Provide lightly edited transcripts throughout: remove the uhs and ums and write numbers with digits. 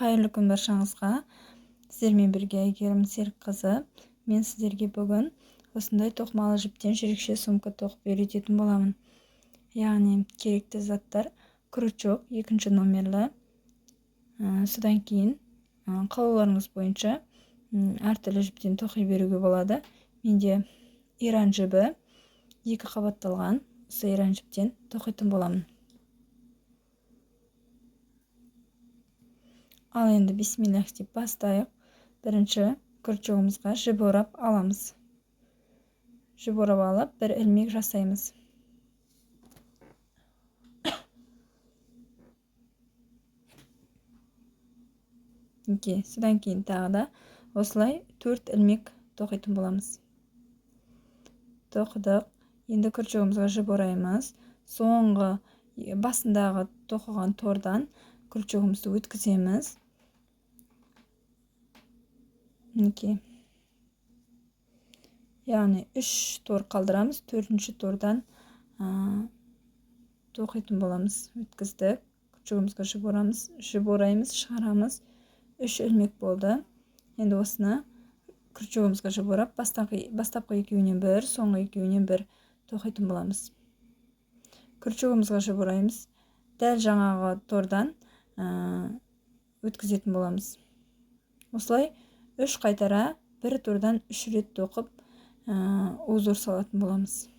Қайырлы күн баршаңызға. Сіздермен бірге Әйгерім Серікқызы. Мен сіздерге бүгін осындай тоқымалы жіптен жүрекше сумка тоқып үйрететін боламын. Яғни керекті заттар: крючок 2 номерлі. Содан кейін қалауларыңыз бойынша әртүрлі жіптен тоқи беруге болады. Менде иран жібі 2 қабатталған. Осы иран жіптен тоқитын боламын. Ал енді бисмиллах деп бастайық. Бірінші крючогымызға жіп орап аламыз. Жіп орап алып, бір ілмек жасаймыз. Содан кейін тағы да осылай 4 ілмек тоқитын боламыз. Тоқыдық. Енді крючогымызға жіп ораймыз. Соңғы басындағы тоқыған тордан крючогымызды өткіземіз. Яғни 3 тор қалдырамыз. 4-ші тордан тоқитын боламыз. Өткіздік. Крючогымызға жіп ораймыз, шығарамыз. 3 ілмек болды. Енді осыны крючогымызға жіп орап, бастапқы екеуінен бір, соңғы екеуінен бір тоқитын боламыз. Крючогымызға жіп ораймыз. Дәл жаңағы тордан өткізетін боламыз. Осылай 3 қайтара, бір тордан 3 рет тоқып, узор салатын боламыз.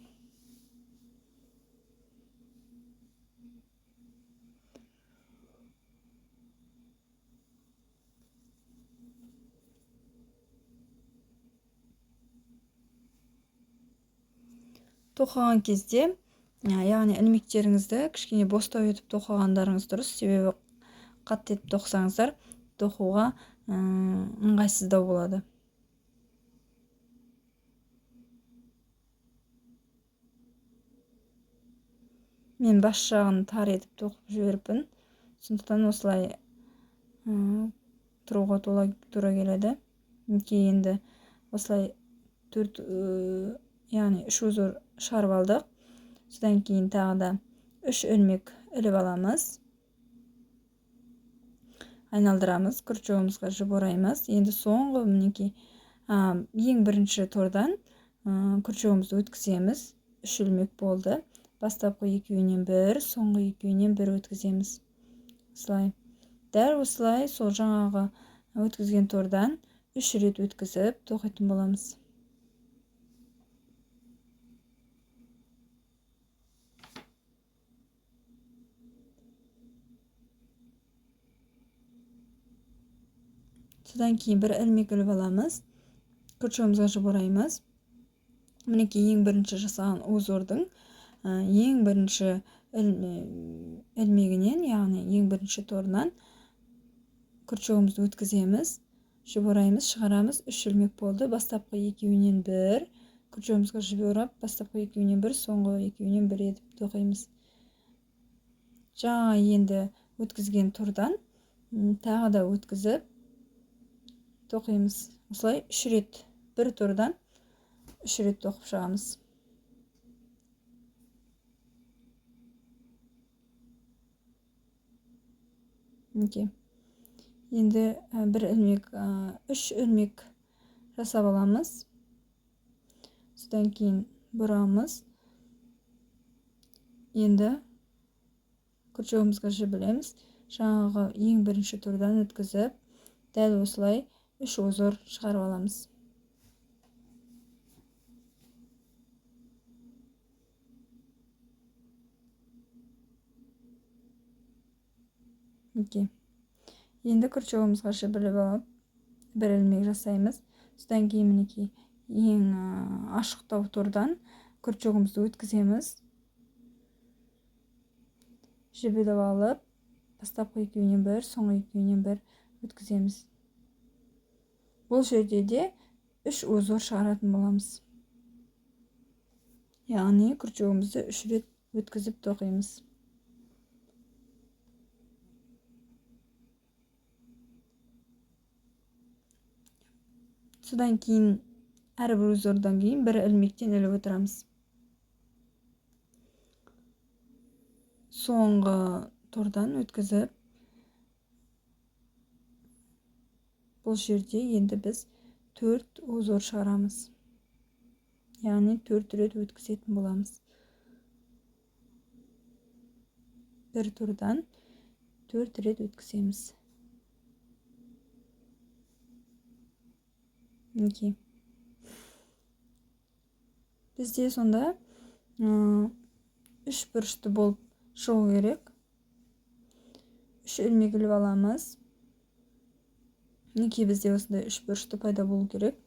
Тоқыған кезде, яғни ілмектеріңізді кішкене бостау етіп тоқығандарыңыз дұрыс. Себебі қатты етіп тоқсаңыздар, тоқуға ыңғайсыздау болады. Мен бас жағын тар етіп тоқып жіберіппін. Сондықтан осылай тұруға тура келеді. Енді осылай 3 узор шығарып алдық. Содан кейін тағы да 3 ілмек іліп аламыз. Айналдырамыз, крючогымызға жіп ораймыз. Енді соңғы ең бірінші тордан крючогымызды өткіземіз. 3 ілмек болды. Бастапқы екеуінен бір, соңғы екеуінен бір өткіземіз. Осылай. Дәл осылай сол жаңағы өткізген тордан 3 рет өткізіп тоқитын боламыз. Содан кейін бір ілмек іліп аламыз. Крючогымызға жіп ораймыз. Мінекей ең бірінші жасаған узордың ең бірінші ілмегінен, яғни ең бірінші торынан крючогымызды өткіземіз. Жіп ораймыз, шығарамыз. 3 ілмек болды. Бастапқы екеуінен бір, крючогымызға жіп орап, бастапқы екеуінен бір, соңғы екеуінен бір етіп тоқимыз. Жаңа енді өткізген тордан тағы да өткізіп тоқимыз. Осылай 3 рет, бір тордан 3 рет тоқып шығамыз. Енді 3 ілмек жасап аламыз. Содан кейін бұрамыз. Енді крючогымызға жіп ілеміз. Жаңағы ең бірінші тордан өткізіп, дәл осылай 3 узор шығарып аламыз. Енді крючогымызға жіп іліп алып, бір ілмек жасаймыз. Содан кейін мінекей ең ашықтау тордан крючогымызды өткіземіз. Жіп іліп алып, бастапқы екеуінен бір, соңғы екеуінен бір өткіземіз. Бұл жерде де 3 узор шығаратын боламыз. Яғни крючогымызды 3 рет өткізіп тоқимыз. Содан кейін әрбір узордан кейін бір ілмектен іліп отырамыз. Соңғы тордан өткізіп Бұл жерде енді біз 4 узор шығарамыз. Яғни 4 рет өткізетін боламыз. Бір турдан 4 рет өткіземіз. Мінекей. Бізде сонда 3 бұрышты болып шығу керек. 3 ілмек іліп аламыз. Мінекей бізде осындай 3 бұрышты пайда болу керек.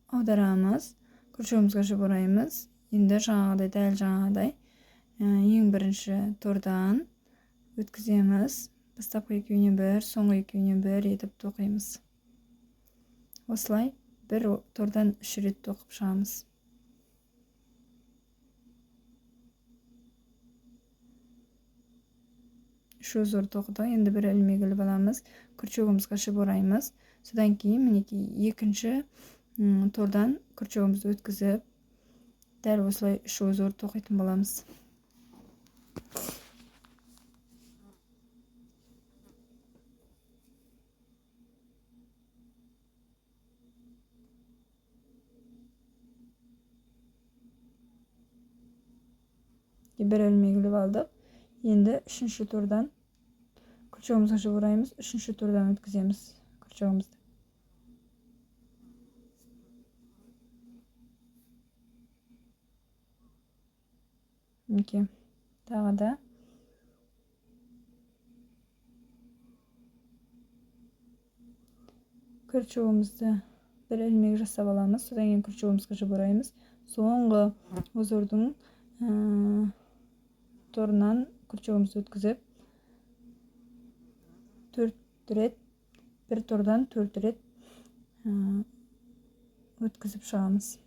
Аударамыз. Күршігімізге жіп ораймыз. Енді жаңағыдай, дәл жаңағыдай ең бірінші тордан өткіземіз. Бастапқы екеуіне бір, соңғы екеуіне бір етіп тоқимыз. Осылай бір тордан 3 рет тоқып шығамыз. Үш узор тоқыдық. Енді бір ілмек іліп аламыз. Күршігімізге жіп ораймыз. Содан кейін мінекей екінші тордан күршігімізді өткізіп, дәл осылай 3 узор тоқитын боламыз. Bir ілмек іліп алдық. Енді үшінші тордан күршігімізге жіп ораймыз. Үшінші тордан өткіземіз күршігімізді. Мінекей. Тағы да күршігімізді бір ілмек жасап аламыз. Содан кейін күршігімізге жіп ораймыз. Соңғы узордың торынан күршігімізді өткізіп, 4 рет, бір тордан 4 рет өткізіп шығамыз.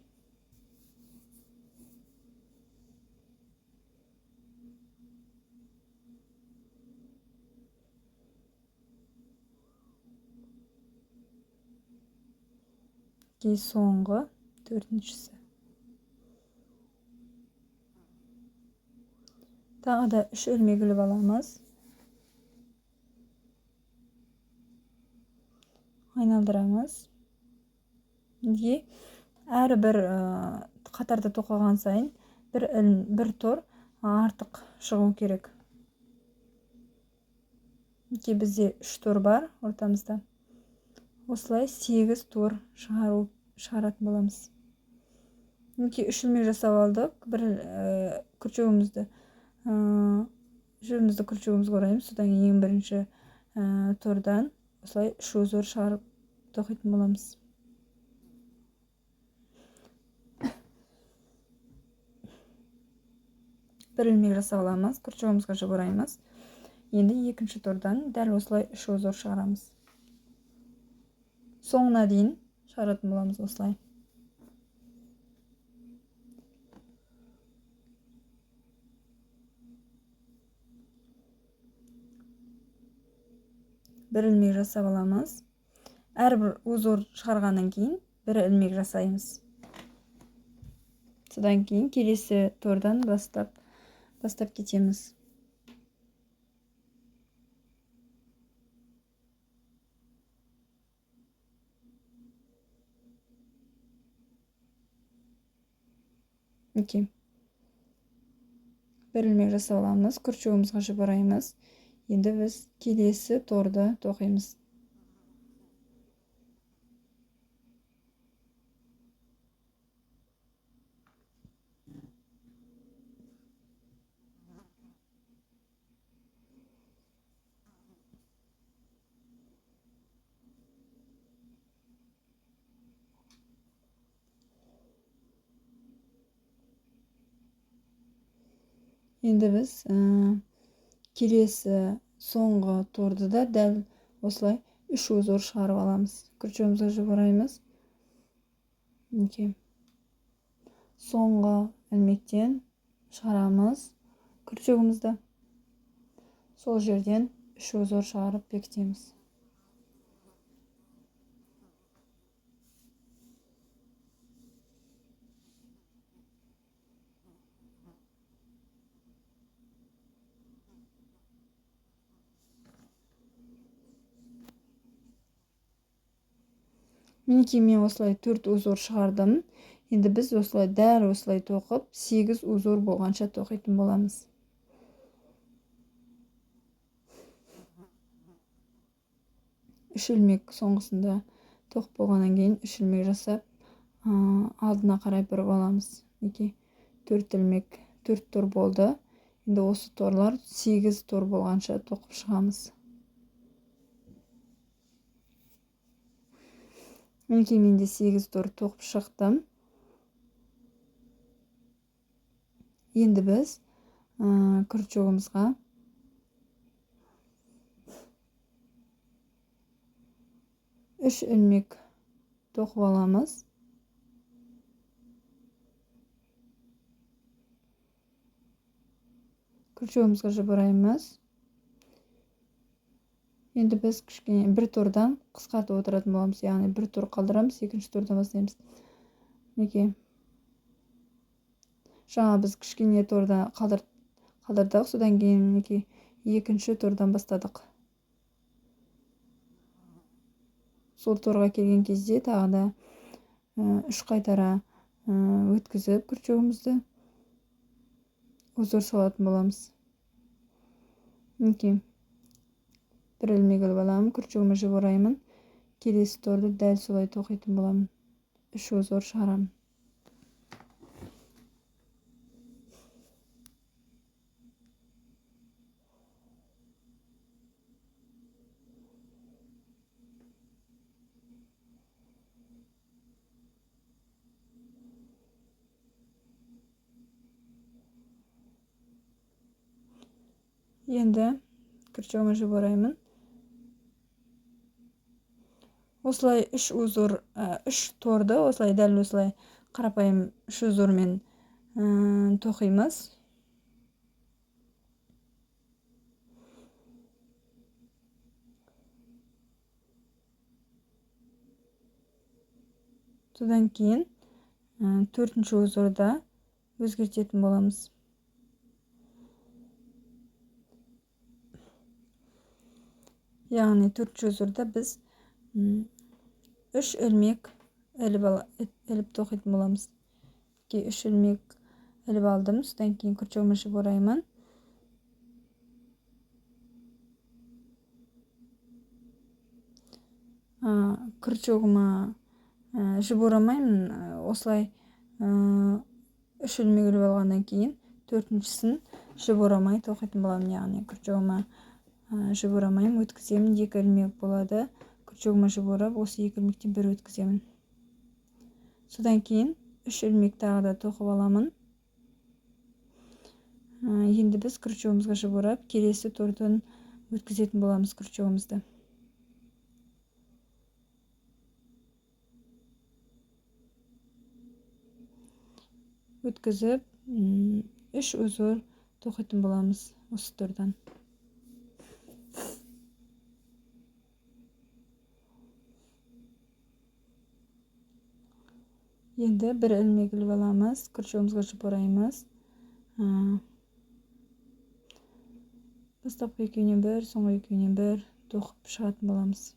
Кей соңғы 4-шісі. Тағы да 3 ілмек іліп аламыз. Айналдырамыз. Әрі бір қатарда тоқыған сайын бір тор артық шығу керек. Бізде 3 тор бар ортамызда. Осылай 8 тор шығаратын боламыз. 3 ілмек жасап алдық. Бір күршігімізді күршігімізге ораймыз. Содан ең бірінші тордан осылай 3 узор шығарып тоқитын боламыз. Бір ілмек жасап аламыз. Күршігімізге жіп ораймыз. Енді екінші тордан дәл осылай 3 узор шығарамыз. Соңына дейін шығаратын боламыз осылай. Бір ілмек жасап аламыз. Әрбір узор шығарғаннан кейін бір ілмек жасаймыз. Содан кейін келесі тордан бастап кетеміз. Бір ілмек жасап аламыз. Күршігімізге жіп ораймыз. Енді біз келесі торды тоқимыз. Енді біз келесі соңғы торды да дәл осылай 3 узор шығарып аламыз. Күршігімізге жіп ораймыз. Соңғы ілмектен шығарамыз күршігімізді. Сол жерден 3 узор шығарып бекітеміз. Мінекей мен осылай 4 узор шығардым. Енді біз осылай дәл осылай тоқып 8 узор болғанша тоқитын боламыз. Үш ілмек соңғысында тоқып болғаннан кейін үш ілмек жасап алдына қарай бұрып аламыз. Мінекей 4 ілмек 4 тор болды. Енді осы торлар 8 тор болғанша тоқып шығамыз. Мінекей менде 8 тор тоқып шықтым. Енді біз күртшөгімізға үш ілмек тоқып аламыз. Күртшөгімізге жыбыраймыз. Енді біз кішкене бір тордан қысқартып отыратын боламыз. Яғни бір тор қалдырамыз, екінші тордан бастаймыз. Мінекей. Жаңа біз кішкене торда қалдырдық, содан кейін мінекей екінші тордан бастадық. Сол торға келген кезде тағы да үш қайтара өткізіп күртшөгімізді узор салатын боламыз. Мінекей. Бір ілмек іліп аламын, күртшөгіме жіп ораймын. Келесі торды дәл солай тоқитын боламын. Үш узор шығарамын. Енді күртшөгіме жіп ораймын. Осылай үш торды осылай дәл осылай қарапайым үш узормен тоқимыз. Содан кейін төртінші узорда өзгертетін боламыз. Яғни төртінші узорда біз үш ілмек іліп тоқитын боламыз. Үш ілмек іліп алдым, содан кейін күртшөгіме жіп ораймын. Күртшөгіме жіп орамаймын, осылай үш ілмек іліп алғаннан кейін төртіншісін жіп орамай тоқитын боламын. Яғни күртшөгіме жіп орамаймын, өткіземін, екі ілмек болады. Күртшөгіме жіп орап, осы екі ілмектен бір өткіземін. Содан кейін үш ілмек тағы да тоқып аламын. Енді біз күртшөгімізге жіп орап, келесі тордан өткізетін боламыз күртшөгімізді. Өткізіп, үш узор тоқитын боламыз осы тордан. Енді бір ілмек іліп аламыз, күртшөгімізге жіп ораймыз. Бастапқы екеуінен бір, соңғы екеуінен бір тоқып шығатын боламыз.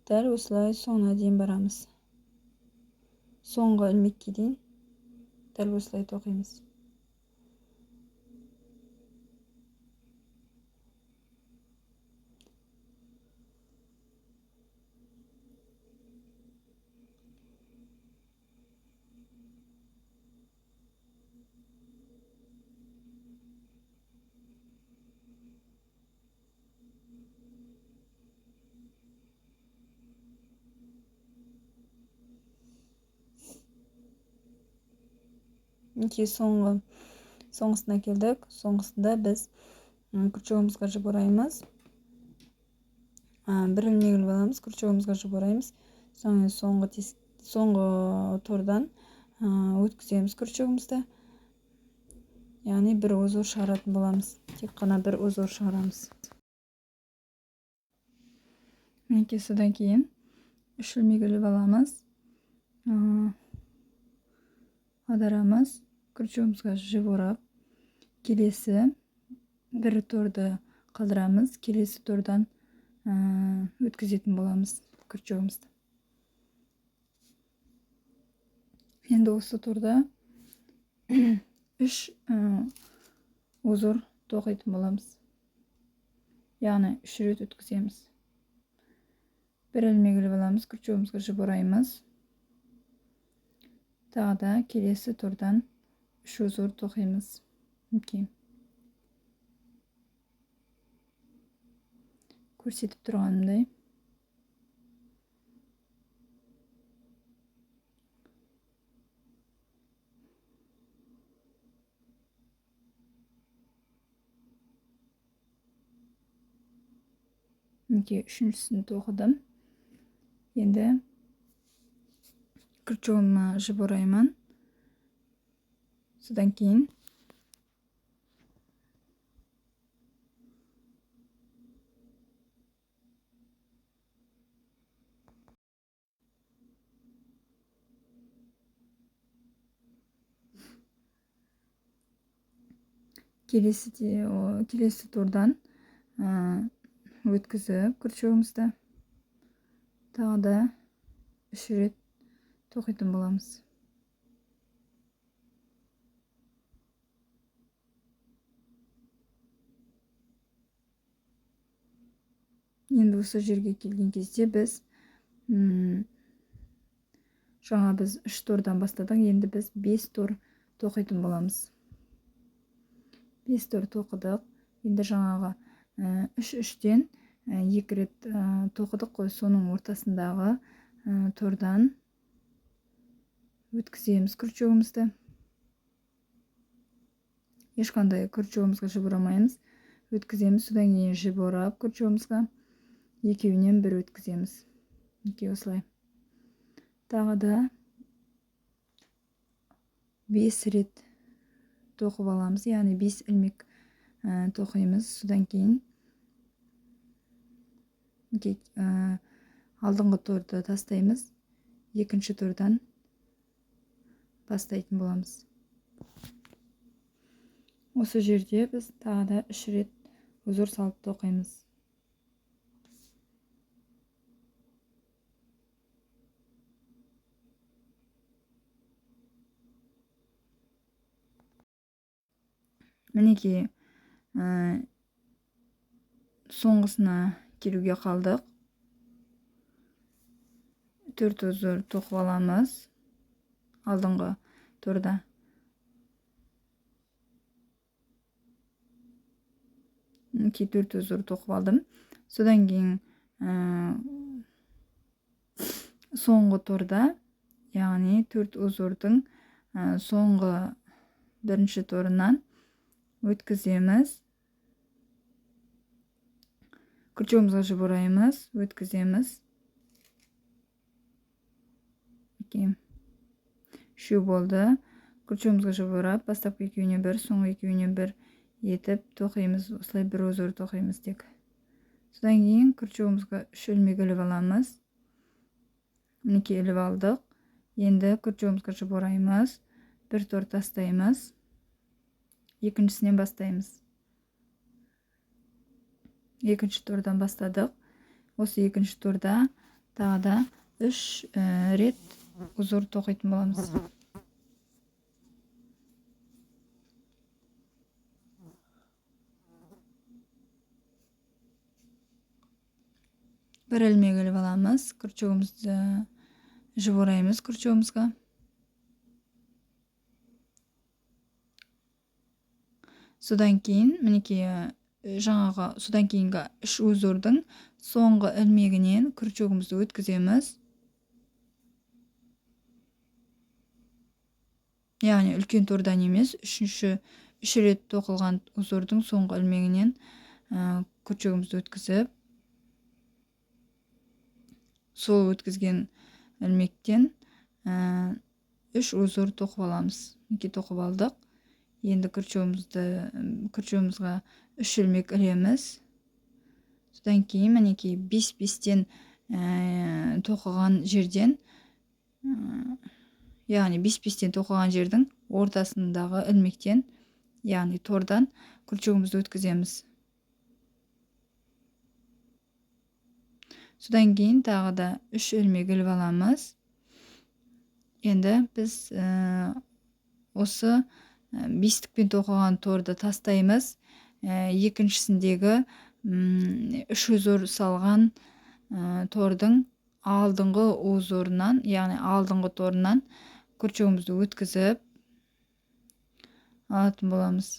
Дәл осылай соңына дейін барамыз. Соңғы ілмекке дейін дәл осылай тоқимыз. Мінекей соңғысына келдік. Соңғысында біз күртшөгімізге жіп ораймыз. Бір ілмек іліп аламыз, күртшөгімізге жіп ораймыз. Соңғы тордан өткіземіз күртшөгімізді. Яғни бір узор шығаратын боламыз. Тек қана бір узор шығарамыз. Мінекей содан кейін 3 ilmek ilip alamыз. Аударамыз. Күрчегімізге жіп орап, келесі бір торды қалдырамыз. Келесі тордан өткізетін боламыз күрчегімізді. Енді осы торда 3 узор тоқитын боламыз. Яғни 3 рет өткіземіз. Бір ilmek ilip alamыз, күрчегімізге жіп ораймыз. Тағы да келесі тордан 3 узор тоқимыз. Көрсетіп тұрғанымдай. Үшіншісін тоқыдым. Енді күрчегіме жіп ораймын. Содан кейін келесі тордан өткізіп күрчегімізді тағы да 3 рет тоқитын боламыз. Енді осы жерге келген кезде біз жаңа біз 3 тордан бастадық, енді біз 5 тор тоқитын боламыз. 5 тор тоқыдық. Енді жаңағы 3-3-тен 2 рет тоқыдық қой, соның ортасындағы тордан өткіземіз күрчегімізді. Ешқандай күрчегімізге жіп орамаймыз. Өткіземіз, содан кейін жіп орап күрчегімізге екеуінен бір өткіземіз. Осылай. Тағы да 5 рет тоқып аламыз, яғни 5 ilmek тоқимыз. Содан кейін алдыңғы торды тастаймыз, екінші тордан бастайтын боламыз. Осы жерде біз тағы да 3 рет узор салып тоқимыз. Мінекей соңғысына келуге қалдық. 4 узор тоқып аламыз алдыңғы торда. Мінекей 4 узор тоқып алдым. Содан кейін соңғы торда, яғни 4 узордың соңғы бірінші торынан өткіземіз. Күрчегімізге жіп ораймыз, өткіземіз. 3 болды. Күрчегімізге жіп орап, бастапқы екеуіне бір, соңғы екеуіне бір етіп тоқимыз. Осылай бір узор тоқимыз тек. Содан кейін күрчегімізге 3 ilmek ilip аламыз. Мінекей ilip алдық. Енді күрчегімізге жіп ораймыз, бір тор тастаймыз. Екіншісінен бастаймыз. Екінші тордан бастадық. Осы екінші торда тағы да 3 рет узор тоқитын боламыз. Бір ilmek ilip аламыз, күрчегімізді жіп ораймыз күрчегімізге. Содан кейін, мінекей жаңағы содан кейінгі 3 узордың соңғы ilmегінен күрчегімізді өткіземіз. Яғни үлкен тордан емес, 3 рет тоқылған узордың соңғы ilmегінен күрчегімізді өткізіп, сол өткізген ilmектен 3 узор тоқып аламыз. Мінекей тоқып алдық. Енді күрчегімізге 3 ilmek ілеміз. Содан кейін мінекей 5-5-тен тоқыған жерден, яғни бес-бестен тоқыған жердің ортасындағы ілмектен, яғни тордан күрчігімізді өткіземіз. Содан кейін тағы да 3 ілмек іліп аламыз. Енді біз осы бестікпен тоқыған торды тастаймыз. Екіншісіндегі 3 узор салған тордың алдыңғы узорынан, яғни алдыңғы торынан күрчігімізді өткізіп алатын боламыз.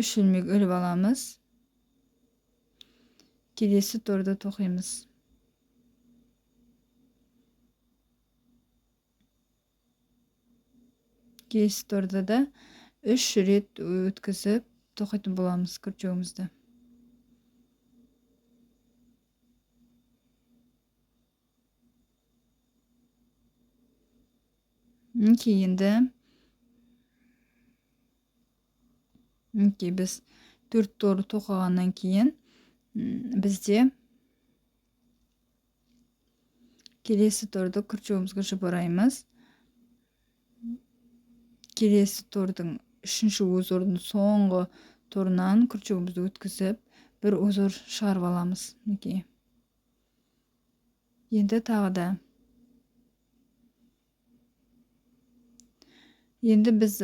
3 ілмек іліп аламыз. Келесі торды тоқимыз. Келесі торды да 3 рет өткізіп тоқитын боламыз күрчігімізді. Енді біз 4 тор тоқығаннан кейін бізде келесі торды күрчігімізге жыбыраймыз. Келесі тордың 3-ші узордың соңғы торынан күрчігімізді өткізіп, бір узор шығарып аламыз. Енді тағы да. Енді біз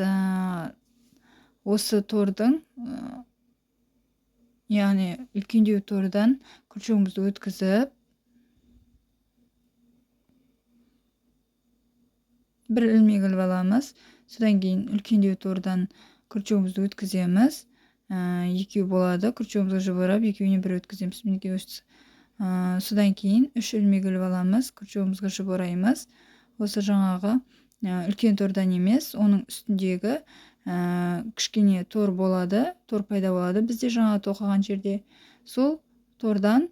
осы тордың, яғни үлкендеу тордан күрчігімізді өткізіп, бір ілмек іліп аламыз. Содан кейін үлкендеу тордан күрчігімізді өткіземіз. Екеу болады. Күрчігімізді жыбырап, екеуіне бір өткіземіз. Содан кейін 3 ілмек іліп аламыз. Күрчігімізді жыбыраймыз. Осы жаңағы үлкен тордан емес, оның үстіндегі кішкене тор болады, тор пайда болады бізде жаңа тоқыған жерде. Сол тордан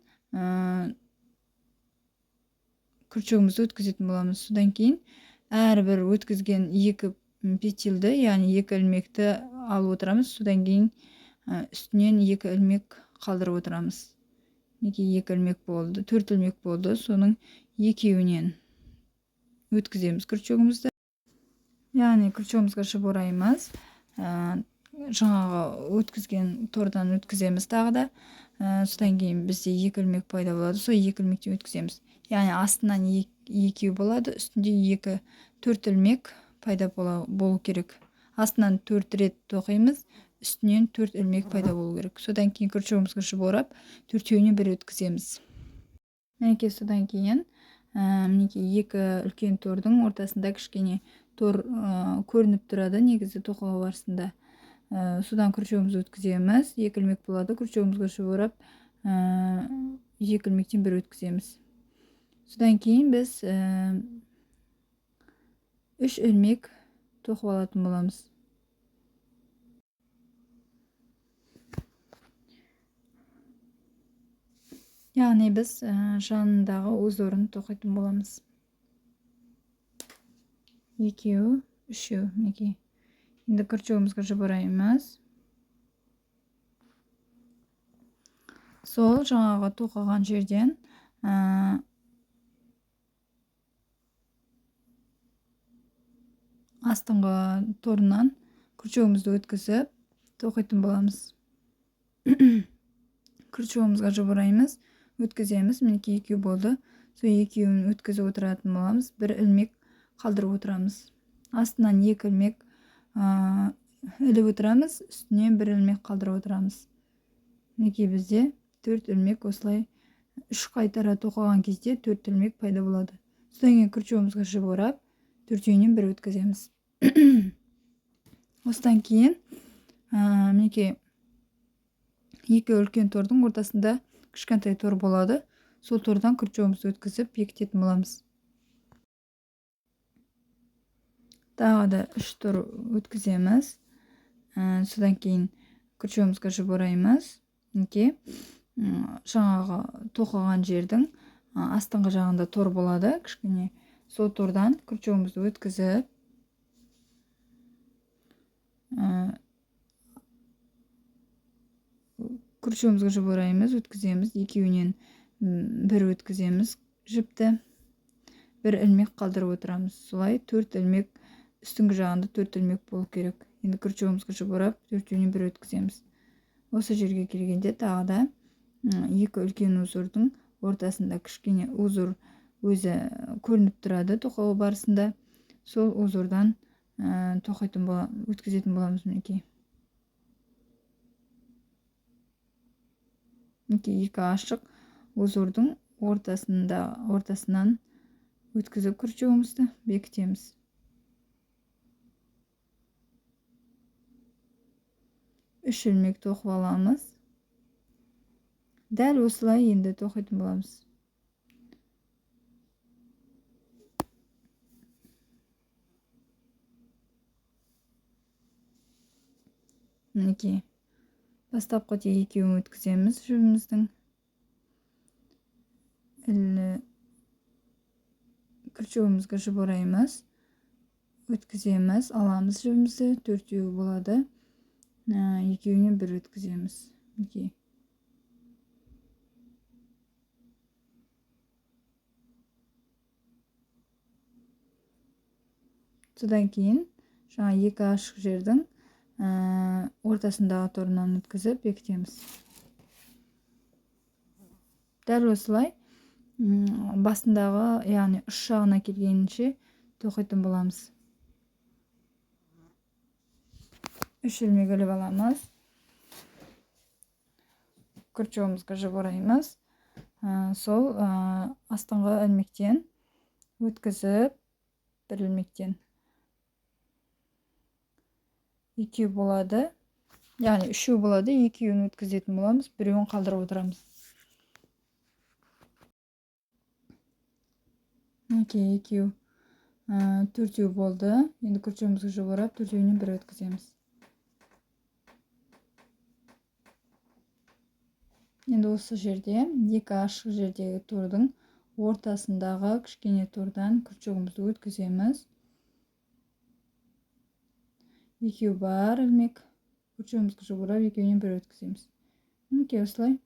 күрчігімізді өткізетін боламыз. Содан кейін әрбір өткізген 2 петельді, яғни 2 ілмекті алып отырамыз. Содан кейін үстінен 2 ілмек қалдырып отырамыз. 2 ілмек болды, 4 ілмек болды. Соның екеуінен өткіземіз күрчігімізді. Яғни күрчігімізге жыбыраймыз. Жаңағы өткізген тордан өткіземіз тағы да. Содан кейін бізде 2 ілмек пайда болады. Сол 2 ілмектен өткіземіз. Яғни астынан 2 болады, үстінде 4 ілмек пайда болу керек. Астынан 4 рет тоқимыз, үстінен 4 ілмек пайда болу керек. Содан кейін күрчігімізге жыбырап, 4-еуіне бір өткіземіз. Содан кейін 2 үлкен тордың ортасында кішкене тор көрініп тұрады негізі тоқыған барысында. Содан күрчігімізді өткіземіз. 2 ілмек болады. Күрчігімізге жыбырап, 2 ілмектен бір өткіземіз. Содан кейін біз 3 ілмек тоқып алатын боламыз. Яғни біз жанындағы узорын тоқитын боламыз. 2, 3. Енді күрчігімізге жыбыраймыз. Сол жаңағы тоқыған жерден астыңғы торынан күрчігімізді өткізіп тоқитын боламыз. Күрчігімізге жыбыраймыз, өткіземіз. 2 болды. Сол 2-еуін өткізіп отыратын боламыз. Бір ілмек қалдырып отырамыз. Астынан 2 ілмек іліп отырамыз, үстінен бір ілмек қалдырып отырамыз. Бізде 4 ілмек осылай 3 қайтара тоқыған кезде 4 ілмек пайда болады. Содан кейін күрчігімізге жыбырап, 4-еуінен бір өткіземіз. Осыдан кейін 2 үлкен тордың ортасында кішкентай тор болады. Сол тордан күрчігімізді өткізіп бекітетін боламыз. Тағы да 3 тор өткіземіз. Содан кейін күрчігімізге жыбыраймыз. Жаңағы тоқыған жердің астыңғы жағында тор болады, кішкене. Сол тордан күрчігімізді өткізіп, күрчегімізге жіп ораймыз, өткіземіз. Екеуінен бір өткіземіз жіпті. Бір ілмек қалдырып отырамыз. Солай 4 ілмек, үстіңгі жағында 4 ілмек болу керек. Енді күрчегімізге жіп орап, 4-інен бір өткіземіз. Осы жерге келгенде тағы да екі үлкен узордың ортасында кішкене узор өзі көрініп тұрады тоқау барысында. Сол узордан өткізетін боламыз мінекей. Екі ашық узордың ортасынан өткізіп күрчегімізді бекітеміз. Үш ілмек тоқып аламыз. Дәл осылай енді тоқитын боламыз. Мінекей. Бастапқы тек екеуін өткіземіз жібіміздің. Күрчегімізге жіп ораймыз. Өткіземіз, аламыз жібімізді. 4-еу болады. Екеуінен бір өткіземіз. Мінекей. Содан кейін жаңа екі ашық жердің ортасындағы торынан өткізіп бекітеміз. Дәл осылай басындағы, яғни үш жағына келгенше тоқитын боламыз. Үш ілмек іліп аламыз. Күрчегімізге жіп ораймыз. Сол астыңғы ілмектен өткізіп, бір ілмектен екеу болады. Яғни үшеу болады, екеуін өткізетін боламыз, біреуін қалдырып отырамыз. Екеу 4-еу болды. Енді күрчегімізге жіп орап, 4-еуінен бір өткіземіз. Енді осы жерде екі ашық жердегі тордың ортасындағы кішкене тордан күрчегімізді өткіземіз. Екеу бар ілмек. Күрчегімізге жіп орап, екеуінен бір өткіземіз. Мінекей осылай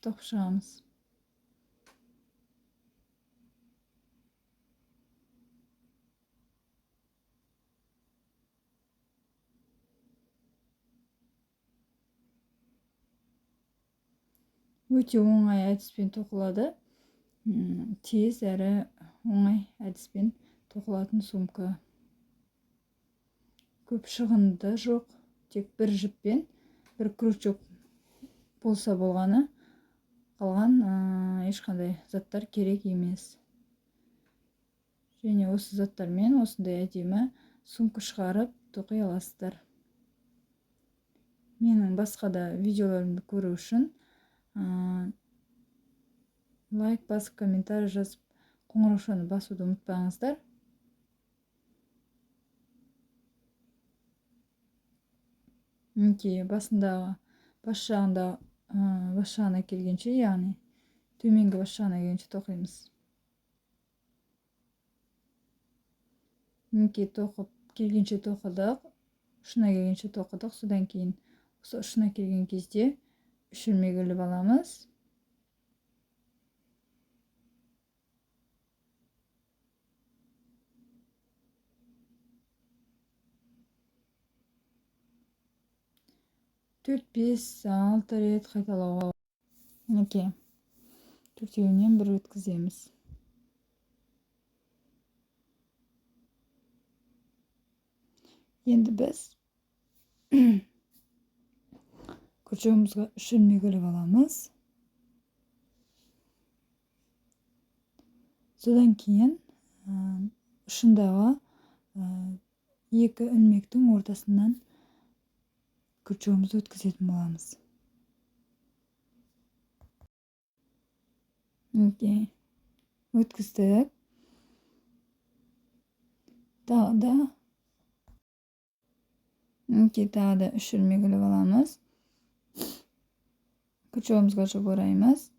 тоқып шығамыз. Өте оңай әдіспен тоқылады. Тез әрі оңай әдіспен тоқылатын сумка. Көп шығынды жоқ. Тек бір жіппен, бір крючок болса болғаны, қалған ешқандай заттар керек емес. Және осы заттармен осындай әдемі сумка шығарып тоқи аласыздар. Менің басқа да видеоларымды көру үшін лайк басып, комментарий жазып, қоңыраушаны басуды ұмытпаңыздар. Мінекей басындағы бас жағына келгенше, яғни төменгі бас жағына келгенше тоқимыз. Мінекей тоқып келгенше тоқыдық, ұшына келгенше тоқыдық. Содан кейін осы ұшына келген кезде үш ілмек іліп аламыз. Төрт, бес, 6 рет қайталауға. Мінекей 4-еуінен бір өткіземіз. Енді біз күрчегімізге үш ілмек іліп аламыз. Содан кейін ұшындағы екі ілмектің ортасынан күрчегімізді өткізетін боламыз. Өткіздік. Тағы да үш ілмек іліп аламыз. Күрчегімізге жіп ораймыз.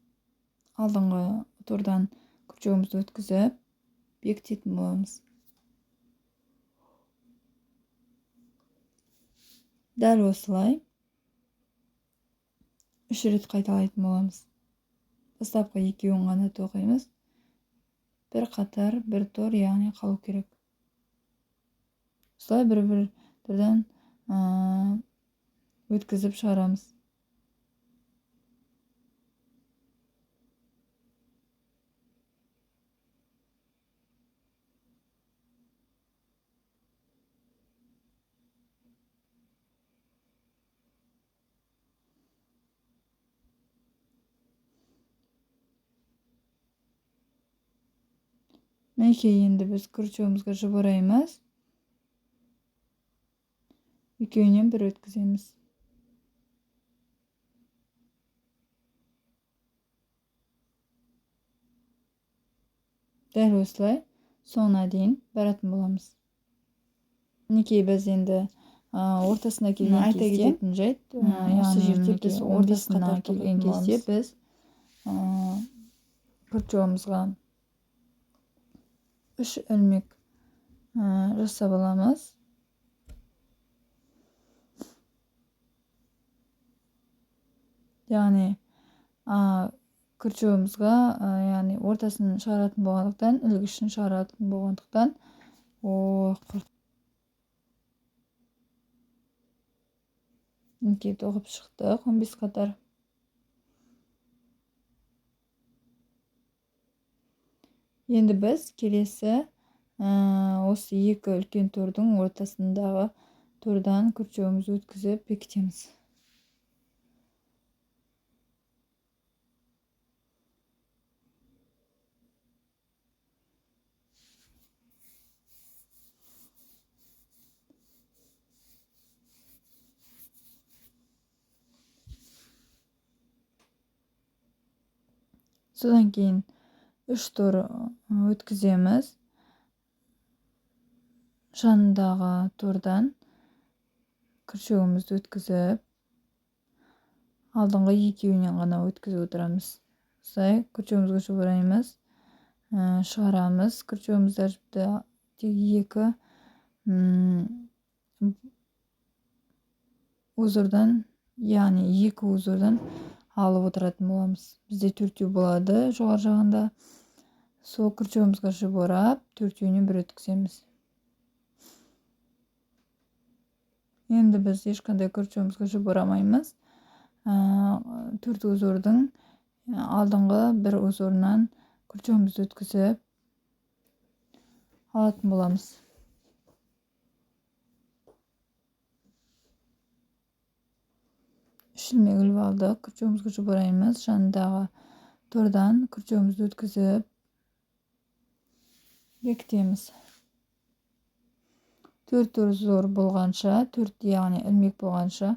Алдыңғы тордан күрчегімізді өткізіп бекітетін боламыз. Дәл осылай 3 рет қайталайтын боламыз. Бастапқы екеуін ғана тоқимыз. Bir қатар, bir тор, яғни қалу керек. Осылай бір түрден өткізіп шығарамыз. Мінекей енді біз күртеуімізге жыбыраймыз. Екеуінен бір өткіземіз. Дәл осылай соңына дейін баратын боламыз. Мінекей біз енді ортасына келген кезде, айта кететін жайт, осы жерде біз ортасына келген кезде біз күртеуімізге 3 ілмек жасап аламыз. Яғни күртеуімізге ортасын шығаратын болғандықтан, ілгішін шығаратын болғандықтан, мінекей тоқып шықтық 15 қатар. Енді біз келесі осы екі үлкен тордың ортасындағы тордан күртеуімізді өткізіп бекітеміз. Содан кейін 3 тор өткіземіз. Жанындағы тордан күртеуімізді өткізіп, алдыңғы екеуінен ғана өткізіп отырамыз. Осылай күртеуімізге жыбыраймыз, шығарамыз. Күртеуімізді жіпті тек екі узордан, яғни екі узордан алып отыратын боламыз. Бізде 4 болады жоғар жағында. Сол күртеуімізге жыбырап, 4-іне бір өткіземіз. Енді біз ешқандай күртеуімізге жыбырамаймыз. 4 узордың алдыңғы бір узорынан күртеуімізді өткізіп алатын боламыз. Шілмек іліп алдық, күртеуімізге жыбыраймыз. Жанындағы тордан күртеуімізді өткізіп бекітеміз. 4 узор болғанша, 4 яғни ілмек болғанша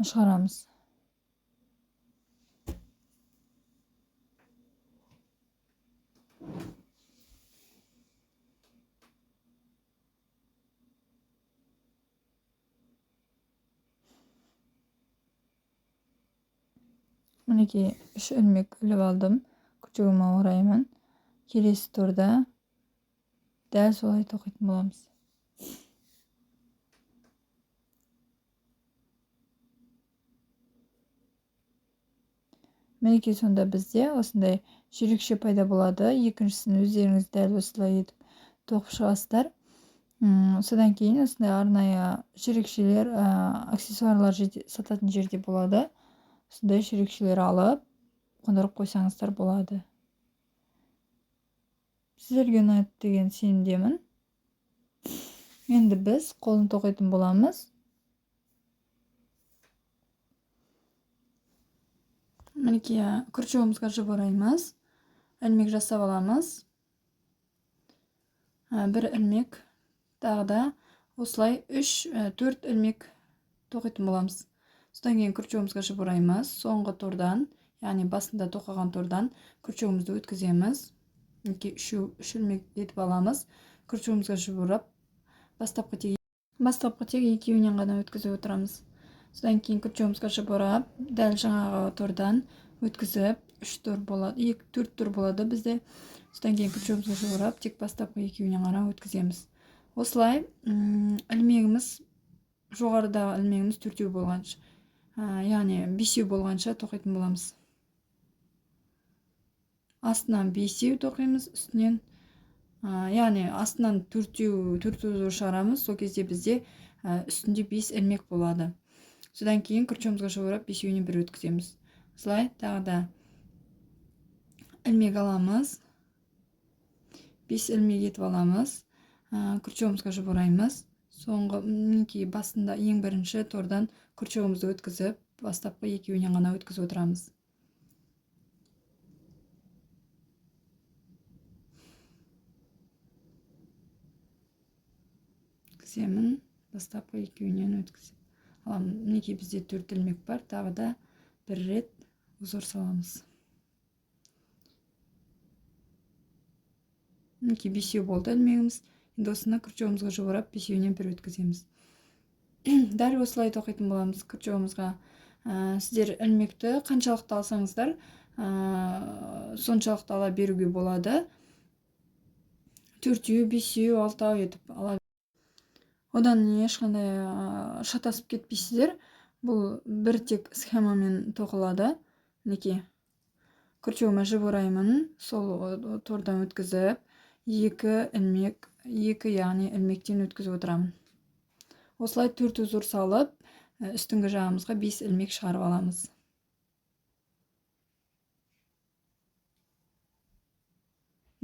шығарамыз. Мінекей 3 ілмек іліп алдым. Күртеуіме ораймын. Келесі торда дәл солай тоқитын боламыз. Мінекей сонда бізде осындай жүрекше пайда болады. Екіншісін өздеріңіз дәл осылай етіп тоқып шығасыздар. Содан кейін осындай арнайы жүрекшелер, аксессуарлар сататын жерде болады. Осындай жүрекшелер алып, қондырып қойсаңыздар болады. Сіздерге ұнайды деген сенімдемін. Енді біз қолын тоқитын боламыз. Мінекей күртеуімізге жыбыраймыз. Ілмек жасап аламыз. Бір ілмек, тағы да осылай 3-4 ілмек тоқитын боламыз. Содан кейін күртеуімізге жыбыраймыз. Соңғы тордан, яғни басында тоқыған тордан күртеуімізді өткіземіз. 3 ілмек етіп аламыз. Күртеуімізге жыбырып, бастапқы тек екеуінен ғана өткізіп отырамыз. Содан кейін күртеуімізге жыбырып, дәл жаңағы тордан өткізіп, 4 тор болады бізде. Содан кейін күртеуімізге жыбырып, тек бастапқы екеуінен ғана өткіземіз. Осылай ілмегіміз, жоғарыдағы ілмегіміз 4 болғанша. яғни 5 болғанша тоқитын боламыз. Астынан 5 тоқимыз, үстінен яғни астынан 4 зор шығарамыз. Сол кезде бізде үстінде 5 ілмек болады. Содан кейін күртшемізге жауырап 5-іне бір өткіземіз. Осылай тағы да ілмек аламыз. 5 ілмек етіп аламыз. Күртшемізге жауыраймыз. Соңғы мінекей басында ең бірінші тордан күртшемізді өткізіп, бастапқы екеуінен ғана өткізіп отырамыз. Өткіземін, бастапқы екеуінен өткізіп аламын. Мінекей бізде 4 ілмек бар, тағы да бір рет узор саламыз. Мінекей 5 болды ілмегіміз. Енді осыны күртшемізге жауырап 5-інен бір өткіземіз. Дәл осылай тоқитын боламыз күртшемізге. Сіздер ілмекті қаншалықты алсаңыздар, соншалықты ала беруге болады. 4-ю, 5-ю, 6-ю етіп ала. Одан ешқандай шатасып кетпейсіздер. Бұл бір тек схемамен тоқылады. Мінекей күртшеме жауыраймын, сол тордан өткізіп, 2 ілмек, 2 яғни ілмектен өткізіп отырамын. Осылай 4 узор салып, үстіңгі жағымызға 5 ілмек шығарып аламыз.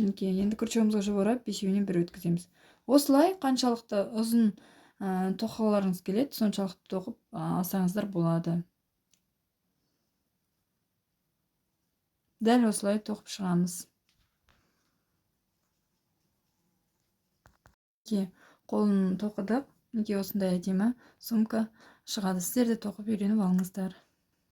Енді күртшемізге жауырап 5-інен бір өткіземіз. Осылай қаншалықты ұзын тоқығыларыңыз келеді, соншалықты тоқып алсаңыздар болады. Дәл осылай тоқып шығамыз. Қолын тоқыдық. Осындай әдемі сумка шығады. Сіздер де тоқып үйреніп алыңыздар.